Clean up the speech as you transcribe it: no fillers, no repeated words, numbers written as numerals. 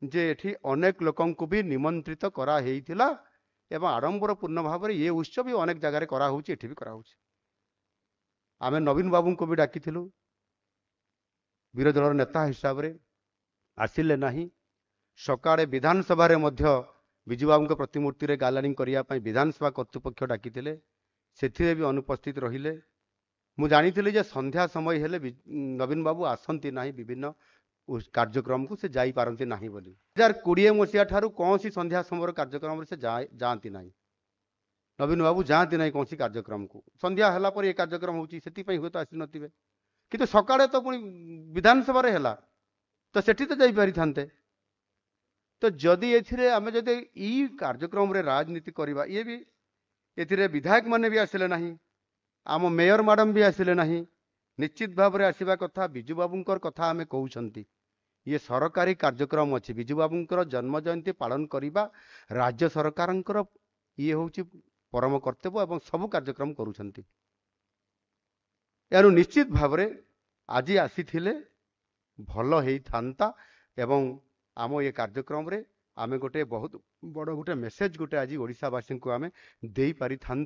जे एठी अनेक लोकंकु भी निमंत्रित करा हेइथिला एवं आडंबर पूर्ण भाव ये उत्सव भी अनेक जगह करा होउची एठी भी करा होउची। आमे नवीन बाबू को भी डाकिथिलु विरोधी दल नेता हिसाब रे आसिले नाही। सकाळे विधानसभा रे मध्य विजु बाबू प्रतिमूर्ति रे गालानी करिया पई विधानसभा कर्तृपक्ष डाकिथिले सेथिरे भी अनुपस्थित रहिले। मु जानिथिली जे संध्या समय हेले नवीन बाबू आसंती नाही विभिन्न कार्यक्रम को से जाई पारंती नाही बोली 2020 मसीहा ठारू कौन संध्या समय कार्यक्रम रे से जाती नाही। नवीन बाबू जाती नहीं कौन कार्यक्रम को संध्या हला पर ये कार्यक्रम होची सेति पई होतो आसी नथिबे किंतु सकाळे तो पुनी विधानसभा रे हला तो सेठी तो जाई पारि थांते। तो जदि एथिरे आमे जदि ई कार्यक्रम रे राजनीति करबा ये भी एथिरे विधायक माने भी आसिले नाही आम मेयर मैडम भी आसिले नाही। निश्चित भाव में आसवा कथा विजु बाबूंकर कथा आमे कहउछंती ये सरकारी कार्यक्रम अच्छी विजु बाबूंकर जन्म जयंती पालन करने राज्य सरकारंकर ये होची परम कर्तव्य एवं सबु कार्यक्रम करूछंती। यार निश्चित भाव में आज आसी भल हेई थांता एवं आम ये कार्यक्रम रे आमे गोटे बहुत बड़ गोटे मेसेज गोटे आज ओडिशावासी को आमे देई पारि थांता।